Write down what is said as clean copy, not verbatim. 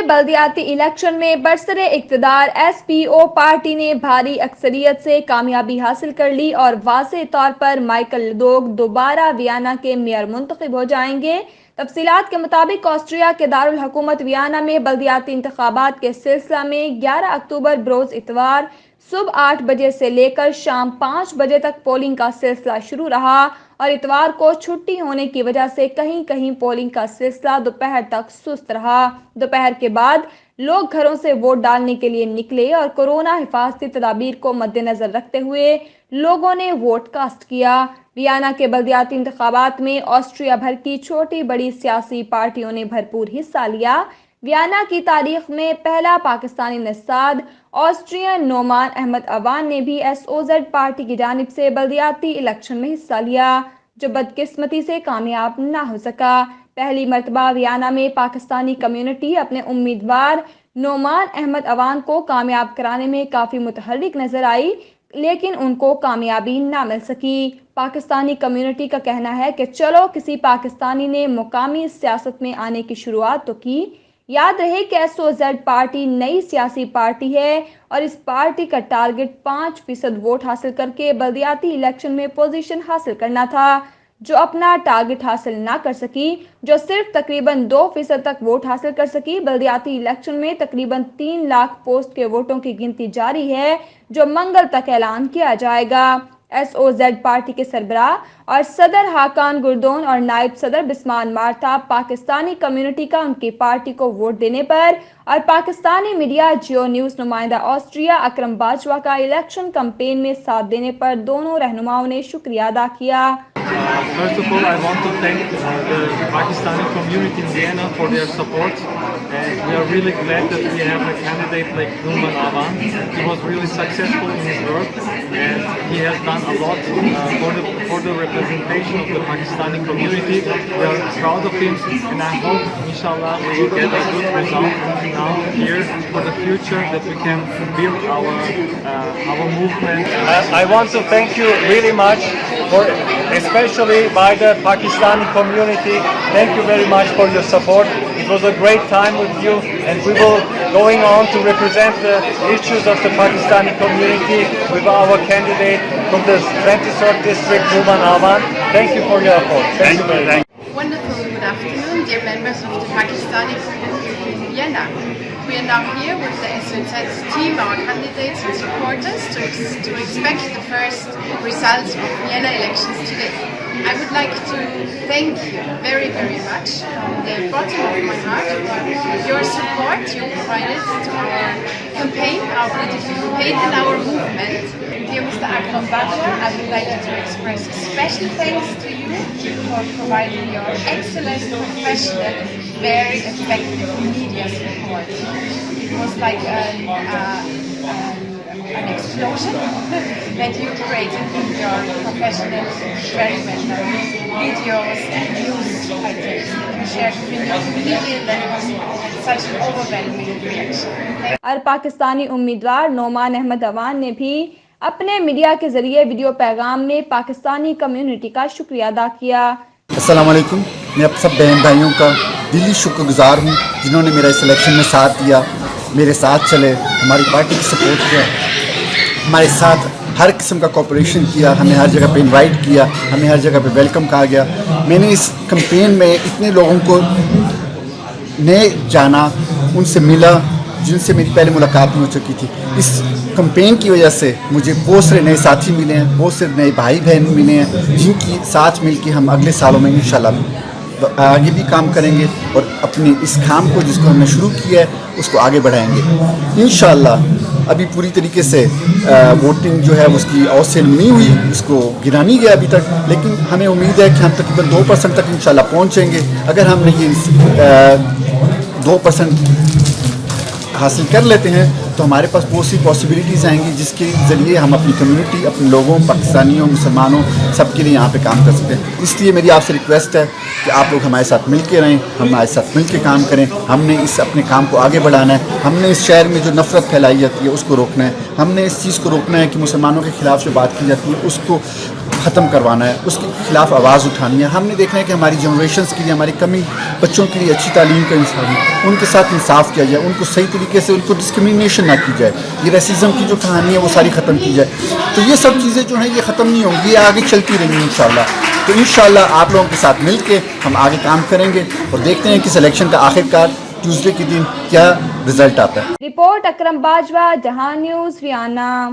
بلدیاتی الیکشن میں برسر اقتدار ایس پی او پارٹی نے بھاری اکثریت سے کامیابی حاصل کر لی اور واضح طور پر مائیکل لدوگ دوبارہ ویانا کے میئر منتخب ہو جائیں گے۔ تفصیلات کے مطابق آسٹریا کے دارالحکومت ویانا میں بلدیاتی انتخابات کے سلسلہ میں 11 اکتوبر بروز اتوار صبح 8 بجے سے لے کر شام 5 بجے تک پولنگ کا سلسلہ شروع رہا اور اتوار کو چھٹی ہونے کی وجہ سے کہیں کہیں پولنگ کا سلسلہ دوپہر تک سست رہا۔ دوپہر کے بعد لوگ گھروں سے ووٹ ڈالنے کے لیے نکلے اور کورونا حفاظتی تدابیر کو مد نظر رکھتے ہوئے لوگوں نے ووٹ کاسٹ کیا۔ ویانا کے بلدیاتی انتخابات میں آسٹریا بھر کی چھوٹی بڑی سیاسی پارٹیوں نے بھرپور حصہ لیا۔ ویانا کی تاریخ میں پہلا پاکستانی نژاد آسٹریین نعمان احمد عوان نے بھی ایس او زیڈ پارٹی کی جانب سے بلدیاتی الیکشن میں حصہ لیا، جو بدقسمتی سے کامیاب نہ ہو سکا۔ پہلی مرتبہ ویانا میں پاکستانی کمیونٹی اپنے امیدوار نعمان احمد عوان کو کامیاب کرانے میں کافی متحرک نظر آئی، لیکن ان کو کامیابی نہ مل سکی۔ پاکستانی کمیونٹی کا کہنا ہے کہ چلو کسی پاکستانی نے مقامی سیاست میں آنے کی شروعات تو کی۔ یاد رہے کہ ایس او زیڈ پارٹی نئی سیاسی پارٹی ہے اور اس پارٹی کا ٹارگٹ 5% ووٹ حاصل کر کے بلدیاتی الیکشن میں پوزیشن حاصل کرنا تھا، جو اپنا ٹارگٹ حاصل نہ کر سکی، جو صرف تقریباً 2% تک ووٹ حاصل کر سکی۔ بلدیاتی الیکشن میں تقریباً 3 لاکھ پوسٹ کے ووٹوں کی گنتی جاری ہے، جو منگل تک اعلان کیا جائے گا۔ ایس او زیڈ پارٹی کے سربراہ اور صدر حاکان گردون اور نائب صدر بسمان مارتا پاکستانی کمیونٹی کا ان کی پارٹی کو ووٹ دینے پر اور پاکستانی میڈیا جیو نیوز نمائندہ آسٹریا اکرم باجوہ کا الیکشن کمپین میں ساتھ دینے پر دونوں رہنماؤں نے شکریہ ادا کیا۔ First of all, I want to thank the Pakistani community in Vienna for their support. We are really glad that we have a candidate like Nouman Awan. He was really successful in his work and he has done a lot for the representation of the Pakistani community. We are proud of him and I hope, inshallah, we will get a good result now here for the future, that we can build our movement. I want to thank you really much especially by the Pakistani community. Thank you very much for your support. It was a great time with you and we will going on to represent the issues of the Pakistani community with our candidate from the 23rd district, Nouman Awan. Thank you for your support. Thank you very much. Wonderful good afternoon, dear members of the Pakistani community in Vienna. We are now here with the SOZ team, our candidates and supporters, to expect the first results of Vienna elections today. I would like to thank you very, very much from the bottom of my heart for your support you provided to our campaign, our political campaign and our movement. Dear Mr. Akram Bajoua, I would like to express a special thanks to you for providing your excellent, professional, very effective media support. It was like an explosion that you created with your professional, very well videos and news items that you shared with your community, and that was such an overwhelming reaction. اور پاکستانی امیدوار نعمان احمد عوان نے بھی اپنے media کے ذریعے video پیغام میں Pakistani community کا شکریہ ادا کیا۔ السلام علیکم، میں اب سب بہن بھائیوں کا دلی شکر گزار ہوں جنہوں نے میرا اس الیکشن میں ساتھ دیا، میرے ساتھ چلے، ہماری پارٹی کی سپورٹ کیا، ہمارے ساتھ ہر قسم کا کوپریشن کیا، ہمیں ہر جگہ پہ انوائٹ کیا، ہمیں ہر جگہ پہ ویلکم کہا گیا۔ میں نے اس کمپین میں اتنے لوگوں کو نئے جانا، ان سے ملا جن سے میری پہلے ملاقات نہیں ہو چکی تھی۔ اس کمپین کی وجہ سے مجھے بہت سارے نئے ساتھی ملے ہیں، بہت سے نئے بھائی بہن ملے ہیں، جن کی ساتھ مل کے ہم اگلے سالوں میں انشاءاللہ آگے بھی کام کریں گے اور اپنے اس کام کو جس کو ہم نے شروع کیا ہے اس کو آگے بڑھائیں گے انشاءاللہ۔ ابھی پوری طریقے سے ووٹنگ جو ہے اس کی اوسل نہیں ہوئی، اس کو گنا نہیں گیا ابھی تک، لیکن ہمیں امید ہے کہ ہم تقریباً 2% تک انشاءاللہ پہنچیں گے۔ اگر ہم نے یہ 2% حاصل کر لیتے ہیں تو ہمارے پاس بہت سی پاسبلٹیز آئیں گی جس کے ذریعے ہم اپنی کمیونٹی، اپنے لوگوں، پاکستانیوں، مسلمانوں سب کے لیے یہاں پہ کام کر سکتے ہیں۔ اس لیے میری آپ سے ریکویسٹ ہے کہ آپ لوگ ہمارے ساتھ مل کے رہیں، ہمارے ساتھ مل کے کام کریں۔ ہم نے اس اپنے کام کو آگے بڑھانا ہے، ہم نے اس شہر میں جو نفرت پھیلائی جاتی ہے اس کو روکنا ہے، ہم نے اس چیز کو روکنا ہے کہ مسلمانوں کے خلاف جو بات کی جاتی ہے اس کو ختم کروانا ہے, اس کے خلاف آواز اٹھانی ہے. ہم نے دیکھنا ہے کہ ہماری جنریشنز کے لیے, ہماری کمی بچوں کے لیے اچھی تعلیم کا انسان ہے, ان کے ساتھ انصاف کیا جائے, ان کو صحیح طریقے سے ان کو ڈسکرمنیشن نہ کی جائے. یہ ریسزم کی جو کہانی ہے وہ ساری ختم کی جائے. تو یہ سب چیزیں جو ہیں یہ ختم نہیں ہوں گی, یہ آگے چلتی رہیں گی انشاءاللہ. تو انشاءاللہ آپ لوگوں کے ساتھ مل کے ہم آگے کام کریں گے اور دیکھتے ہیں کہ سلیکشن کا آخرکار ٹیوزڈے کے دن کیا رزلٹ آتا ہے. رپورٹ اکرم باجوہ, جہان نیوز, ویانا.